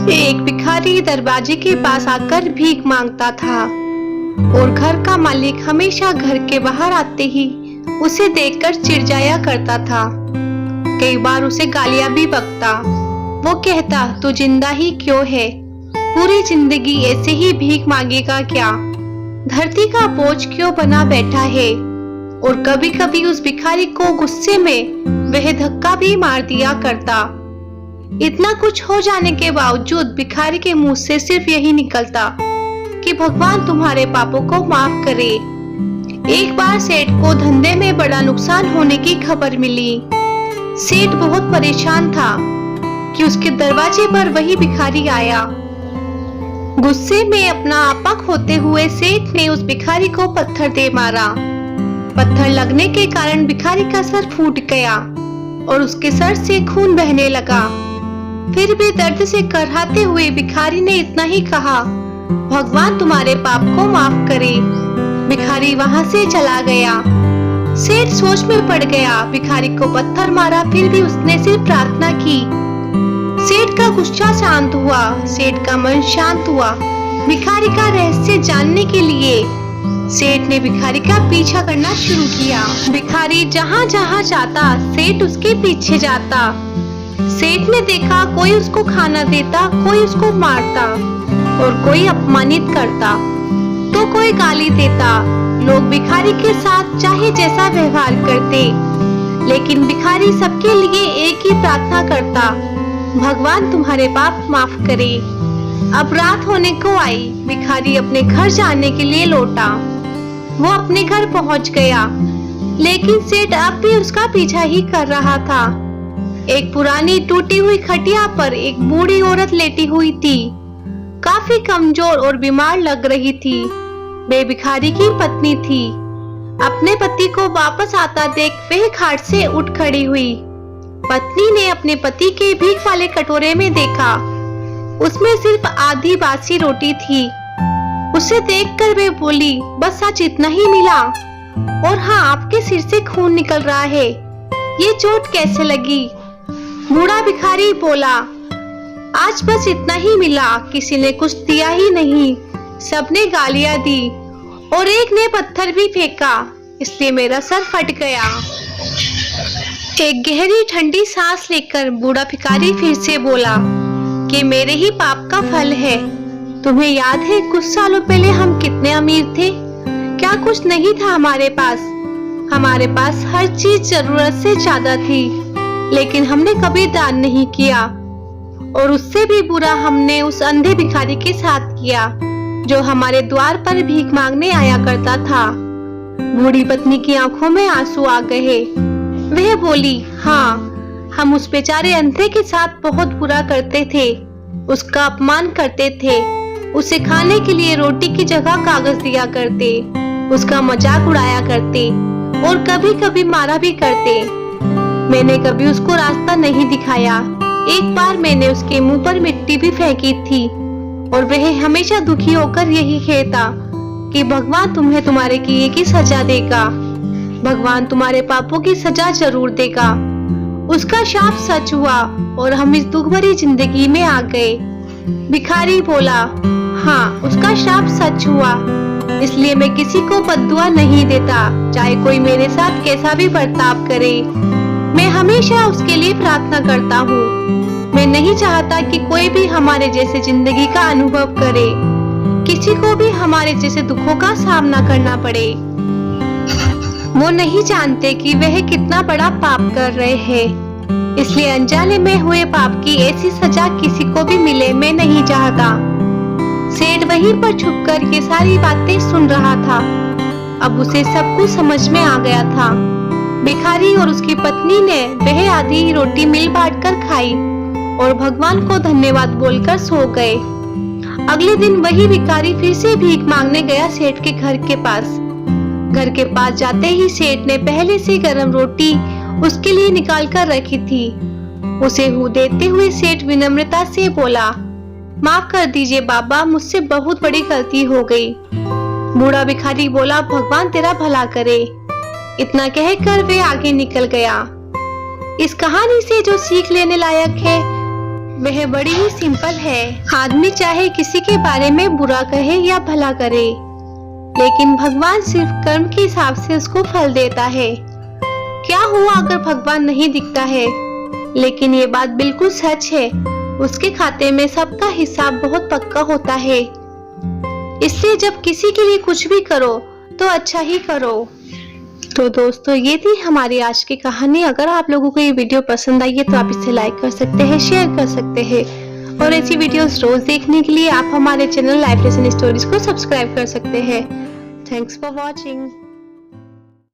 एक भिखारी दरवाजे के पास आकर भीख मांगता था और घर का मालिक हमेशा घर के बाहर आते ही उसे देखकर चिढ़ करता था। कई बार उसे गालियां भी बकता। वो कहता, तू जिंदा ही क्यों है? पूरी जिंदगी ऐसे ही भीख मांगेगा क्या? धरती का बोझ क्यों बना बैठा है? और कभी कभी उस भिखारी को गुस्से में वह धक्का भी मार दिया करता। इतना कुछ हो जाने के बावजूद भिखारी के मुंह से सिर्फ यही निकलता कि भगवान तुम्हारे पापों को माफ करे। एक बार सेठ को धंधे में बड़ा नुकसान होने की खबर मिली। सेठ बहुत परेशान था कि उसके दरवाजे पर वही भिखारी आया। गुस्से में अपना आपा खोते हुए सेठ ने उस भिखारी को पत्थर दे मारा। पत्थर लगने के कारण भिखारी का सर फूट गया और उसके सर से खून बहने लगा। फिर भी दर्द से कराहते हुए भिखारी ने इतना ही कहा, भगवान तुम्हारे पाप को माफ करे। भिखारी वहां से चला गया। सेठ सोच में पड़ गया। भिखारी को पत्थर मारा, फिर भी उसने सिर्फ प्रार्थना की। सेठ का गुस्सा शांत हुआ, सेठ का मन शांत हुआ। भिखारी का रहस्य जानने के लिए सेठ ने भिखारी का पीछा करना शुरू किया। भिखारी जहाँ जहाँ जाता सेठ उसके पीछे जाता। सेठ ने देखा कोई उसको खाना देता, कोई उसको मारता और कोई अपमानित करता तो कोई गाली देता। लोग भिखारी के साथ चाहे जैसा व्यवहार करते, लेकिन भिखारी सबके लिए एक ही प्रार्थना करता, भगवान तुम्हारे पाप माफ करे। अब रात होने को आई। भिखारी अपने घर जाने के लिए लौटा। वो अपने घर पहुंच गया, लेकिन सेठ अब भी उसका पीछा ही कर रहा था। एक पुरानी टूटी हुई खटिया पर एक बूढ़ी औरत लेटी हुई थी। काफी कमजोर और बीमार लग रही थी। वे भिखारी की पत्नी थी। अपने पति को वापस आता देख वह खाट से उठ खड़ी हुई। पत्नी ने अपने पति के भीख वाले कटोरे में देखा, उसमें सिर्फ आधी बासी रोटी थी। उसे देखकर वे बोली, बस आज इतना ही मिला? और हाँ, आपके सिर से खून निकल रहा है, ये चोट कैसे लगी? बूढ़ा भिखारी बोला, आज बस इतना ही मिला, किसी ने कुछ दिया ही नहीं, सबने गालियां दी और एक ने पत्थर भी फेंका, इसलिए मेरा सर फट गया। एक गहरी ठंडी सांस लेकर बूढ़ा भिखारी फिर से बोला कि मेरे ही पाप का फल है। तुम्हें याद है कुछ सालों पहले हम कितने अमीर थे? क्या कुछ नहीं था हमारे पास? हमारे पास हर चीज जरूरत से ज्यादा थी, लेकिन हमने कभी दान नहीं किया। और उससे भी बुरा हमने उस अंधे भिखारी के साथ किया जो हमारे द्वार पर भीख मांगने आया करता था। बूढ़ी पत्नी की आंखों में आंसू आ गए। वह बोली, हाँ, हम उस बेचारे अंधे के साथ बहुत बुरा करते थे, उसका अपमान करते थे, उसे खाने के लिए रोटी की जगह कागज दिया करते, उसका मजाक उड़ाया करते और कभी कभी मारा भी करते। मैंने कभी उसको रास्ता नहीं दिखाया। एक बार मैंने उसके मुंह पर मिट्टी भी फेंकी थी और वह हमेशा दुखी होकर यही कहता कि भगवान तुम्हें तुम्हारे किए की सजा देगा, भगवान तुम्हारे पापों की सजा जरूर देगा। उसका शाप सच हुआ और हम इस दुख भरी जिंदगी में आ गए। भिखारी बोला, हाँ, उसका शाप सच हुआ, इसलिए मैं किसी को बद्दुआ नहीं देता, चाहे कोई मेरे साथ कैसा भी बर्ताव करे। मैं हमेशा उसके लिए प्रार्थना करता हूँ। मैं नहीं चाहता कि कोई भी हमारे जैसे जिंदगी का अनुभव करे, किसी को भी हमारे जैसे दुखों का सामना करना पड़े। वो नहीं जानते कि वह कितना बड़ा पाप कर रहे हैं, इसलिए अनजाने में हुए पाप की ऐसी सजा किसी को भी मिले मैं नहीं चाहता। सेठ वहीं पर छुपकर ये सारी बातें सुन रहा था। अब उसे सब कुछ समझ में आ गया था। भिखारी और उसकी पत्नी ने वह आधी रोटी मिल बांट कर खाई और भगवान को धन्यवाद बोलकर सो गए। अगले दिन वही भिखारी फिर से भीख मांगने गया सेठ के घर के पास। घर के पास जाते ही सेठ ने पहले से गर्म रोटी उसके लिए निकाल कर रखी थी। उसे हूँ देते हुए सेठ विनम्रता से बोला, माफ कर दीजिए बाबा, मुझसे बहुत बड़ी गलती हो गई। बूढ़ा भिखारी बोला, भगवान तेरा भला करे। इतना कहकर वे आगे निकल गया। इस कहानी से जो सीख लेने लायक है वह बड़ी ही सिंपल है। आदमी चाहे किसी के बारे में बुरा कहे या भला करे, लेकिन भगवान सिर्फ कर्म के हिसाब से उसको फल देता है। क्या हुआ अगर भगवान नहीं दिखता है? लेकिन ये बात बिल्कुल सच है, उसके खाते में सबका हिसाब बहुत पक्का होता है। इसलिए जब किसी के लिए कुछ भी करो तो अच्छा ही करो। तो दोस्तों, ये थी हमारी आज की कहानी। अगर आप लोगों को ये वीडियो पसंद आई है तो आप इसे लाइक कर सकते हैं, शेयर कर सकते हैं, और ऐसी वीडियोस रोज देखने के लिए आप हमारे चैनल लाइफ लेसन स्टोरीज को सब्सक्राइब कर सकते हैं। Thanks for watching.